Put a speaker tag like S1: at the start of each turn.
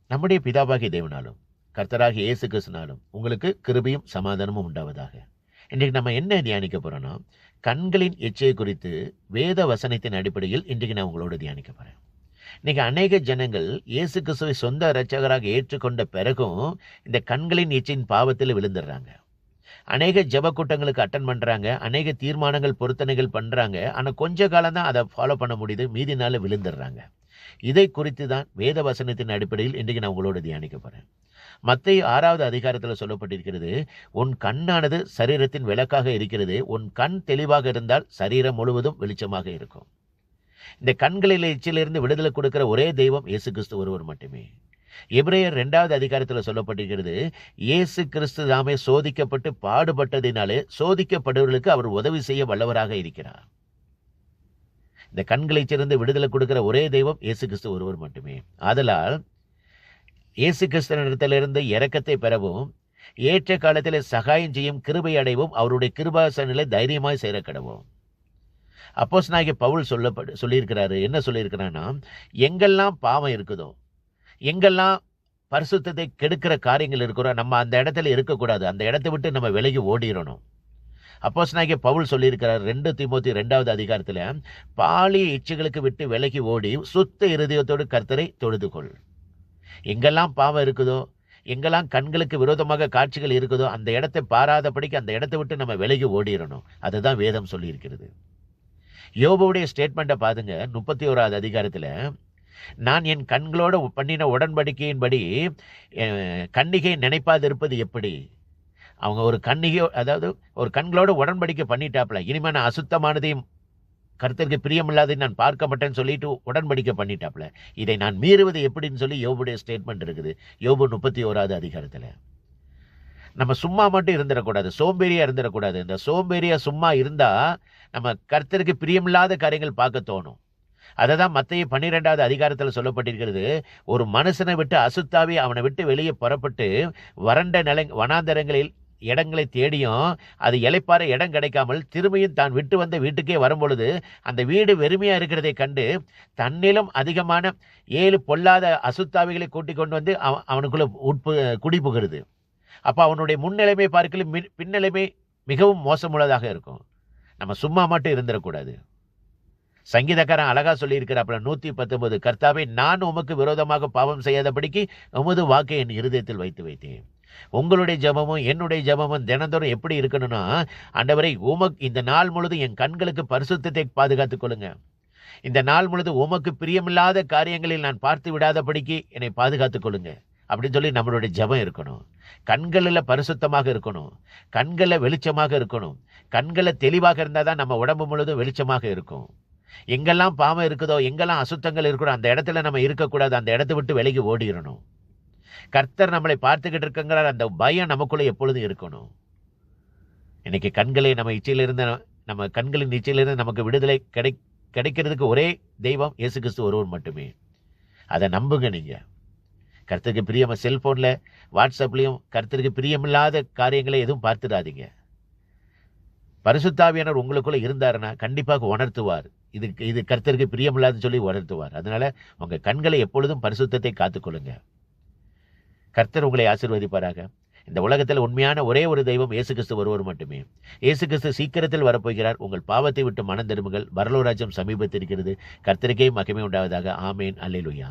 S1: நம்முடைய பிதாவாகிய தேவனாலும் கர்த்தராகிய இயேசு கிறிஸ்துவினாலும் உங்களுக்கு கிருபையும் சமாதானமும் உண்டாவதாக. இன்றைக்கு நம்ம என்ன தியானிக்க போறோம்னா, கண்களின் எச்சை குறித்து வேத வசனத்தின் அடிப்படையில் இன்றைக்கு நான் உங்களோட தியானிக்க போறேன். இன்னைக்கு அநேக ஜனங்கள் இயேசு கிறிஸ்துவை சொந்த இரட்சகராக ஏற்றுக்கொண்ட பிறகும் இந்த கண்களின் எச்சையின் பாவத்தில் விழுந்துடுறாங்க. அநேக ஜெப கூட்டங்களுக்கு அட்டன் பண்றாங்க, அநேக தீர்மானங்கள் பொருத்தனைகள் பண்றாங்க. ஆனா கொஞ்ச காலம் தான் அதை ஃபாலோ பண்ண முடியுது, மீதி நாள் விழுந்துடுறாங்க. இதை குறித்து தான் வேத வசனத்தின் அடிப்படையில் இன்றைக்கு நான் உங்களோட தியானிக்க போறேன். மத்தேயு 6வது அதிகாரத்தில் சொல்லப்பட்டிருக்கிறது, உன் கண்ணானது சரீரத்தின் விளக்காக இருக்கிறது, உன் கண் தெளிவாக இருந்தால் சரீரம் முழுவதும் வெளிச்சமாக இருக்கும். இந்த கண்களில் எச்சிலிருந்து விடுதலை கொடுக்கிற ஒரே தெய்வம் இயேசு கிறிஸ்து ஒருவர் மட்டுமே. எபிரேயர் 2வது அதிகாரத்தில் சொல்லப்பட்டிருக்கிறது, இயேசு கிறிஸ்து தாமே சோதிக்கப்பட்டு பாடுபட்டதினாலே சோதிக்கப்படுவர்களுக்கு அவர் உதவி செய்ய வல்லவராக இருக்கிறார். இந்த கண்களை சிறந்து விடுதலை கொடுக்கிற ஒரே தெய்வம் இயேசு கிறிஸ்து ஒருவர் மட்டுமே. ஆதலால் இயேசு கிறிஸ்துவிடத்திலிருந்து இரக்கத்தை பெறவும் ஏற்ற காலத்தில் சகாயம் செய்யும் கிருபை அடைவும் அவருடைய கிருபாசனிலே தைரியமாய் சேர கடவும். அப்போஸ்தலனாகிய பவுல் சொல்லியிருக்கிறாரு. என்ன சொல்லியிருக்கிறான்னா, எங்கெல்லாம் பாவம் இருக்குதோ, எங்கெல்லாம் பரிசுத்தத்தை கெடுக்கிற காரியங்கள் இருக்கிறோம், நம்ம அந்த இடத்துல இருக்கக்கூடாது, அந்த இடத்தை விட்டு நம்ம விலகி ஓடிடணும். அப்போஸ்தலனாகிய பவுல் சொல்லியிருக்கிறார் 2 தீமோத்தேயு 2வது அதிகாரத்தில், பாலிய இச்சைகளுக்கு விட்டு விலகி ஓடி சுத்த இருதயத்தோடு கர்த்தரை தொழுதுகொள். எங்கெல்லாம் பாவம் இருக்குதோ, எங்கெல்லாம் கண்களுக்கு விரோதமாக காட்சிகள் இருக்குதோ, அந்த இடத்தை பாராதபடிக்கு அந்த இடத்தை விட்டு நம்ம விலகி ஓடிடணும். அதுதான் வேதம் சொல்லியிருக்கிறது. யோபுடைய ஸ்டேட்மெண்ட்டை பாருங்க. 31வது அதிகாரத்தில், நான் என் கண்களோடு பண்ணின உடன்படிக்கையின்படி கன்னிகை நினைப்பாதிருப்பது எப்படி? அவங்க ஒரு கன்னிகை, அதாவது ஒரு கண்களோட உடன்படிக்கை பண்ணிட்டாப்ல, இனிமே நான் அசுத்தமானதையும் கர்த்தருக்கு பிரியமில்லாதை நான் பார்க்க மாட்டேன்னு சொல்லிட்டு உடன்படிக்கை பண்ணிட்டாப்ல, இதை நான் மீறுவது எப்படின்னு சொல்லி யோபுடைய ஸ்டேட்மெண்ட் இருக்குது. யோபு 31வது அதிகாரத்தில். நம்ம சும்மா மட்டும் இருந்துடக்கூடாது, சோம்பேறியா இருந்துடக்கூடாது. இந்த சோம்பேறியா சும்மா இருந்தா நம்ம கர்த்தருக்கு பிரியமில்லாத காரியங்கள் பார்க்க தோணும். அதை தான் மத்தேயு 12வது அதிகாரத்தில் சொல்லப்பட்டிருக்கிறது, ஒரு மனுஷனை விட்டு அசுத்தாவி அவனை விட்டு வெளியே புறப்பட்டு வறண்ட வனாந்தரங்களில் இடங்களை தேடியும் அது இளைப்பாற இடம் கிடைக்காமல் திரும்பியும் தான் விட்டு வந்த வீட்டுக்கே வரும்பொழுது அந்த வீடு வெறுமையா இருக்கிறதை கண்டு தன்னிலும் அதிகமான 7 பொல்லாத அசுத்தாவிகளை கூட்டிக் கொண்டு வந்து அவனுக்குள்ள குடி புகிறது. அப்போ அவனுடைய முன்னிலைமை பார்க்கல பின்னிலைமை மிகவும் மோசமுள்ளதாக இருக்கும். நம்ம சும்மா மட்டும் இருந்துடக்கூடாது. சங்கீதக்காரன் அழகா சொல்லியிருக்கிறாப்புல 119, கர்த்தாவே, நான் உமக்கு விரோதமாக பாவம் செய்யாதபடிக்கு உமது வாக்கை என் இருதயத்தில் வைத்து வைத்தேன். உங்களுடைய ஜெபமும் என்னுடைய ஜெபமும் தினந்தோறும் எப்படி இருக்கணும்னா, ஆண்டவரே, இந்த நாள் முழுதும் என் கண்களுக்கு பரிசுத்தத்தை பாதுகாத்துக் கொள்ளுங்க. இந்த நாள் முழுது உமக்கு பிரியமில்லாத காரியங்களில் நான் பார்த்து விடாதபடிக்கு என்னை பாதுகாத்துக் கொள்ளுங்க அப்படின்னு சொல்லி நம்மளுடைய ஜெபம் இருக்கணும். கண்களில் பரிசுத்தமாக இருக்கணும், கண்களில் வெளிச்சமாக இருக்கணும். கண்களில் தெளிவாக இருந்தால் தான் நம்ம உடம்பு முழுதும் வெளிச்சமாக இருக்கும். எங்கெல்லாம் பாவம் இருக்குதோ, எங்கெல்லாம் அசுத்தங்கள் இருக்கிறோம், அந்த இடத்துல நம்ம இருக்கக்கூடாது, அந்த இடத்தை விட்டு விலகி ஓடிடணும். கர்த்தர் நம்மளை பார்த்துக்கிட்டு இருக்குங்கிற அந்த பயம் நமக்குள்ள எப்பொழுதும் இருக்கணும். இன்னைக்கு கண்களை நம்ம கண்களின் இச்சையிலிருந்து நமக்கு விடுதலை கிடைக்கிறதுக்கு ஒரே தெய்வம் இயேசு கிறிஸ்து ஒருவர் மட்டுமே. அதை நம்புங்க. நீங்க கர்த்தருக்கு பிரியமா செல்போன்ல வாட்ஸ்அப்லயும் கர்த்தருக்கு பிரியமில்லாத காரியங்களை எதுவும் பார்த்துடாதீங்க. பரிசுத்தாவியானவர் உங்களுக்குள்ள இருந்தாருன்னா கண்டிப்பாக உணர்த்துவார். இது கர்த்தருக்கு பிரியமில்லாதுன்னு சொல்லி உணர்த்துவார். அதனால உங்க கண்களை எப்பொழுதும் பரிசுத்தத்தை காத்துக்கொள்ளுங்க. கர்த்தர் உங்களை ஆசீர்வதிப்பாராக. இந்த உலகத்தில் உண்மையான ஒரே ஒரு தெய்வம் இயேசு கிறிஸ்து ஒருவர் மட்டுமே. இயேசு கிறிஸ்து சீக்கிரத்தில் வரப்போகிறார். உங்கள் பாவத்தை விட்டு மனம் திரும்புங்கள். பரலோக ராஜ்யம் சமீபத்தில் இருக்கிறது. கர்த்தருக்கே மகிமை உண்டாவதாக. ஆமேன். அல்லேலூயா.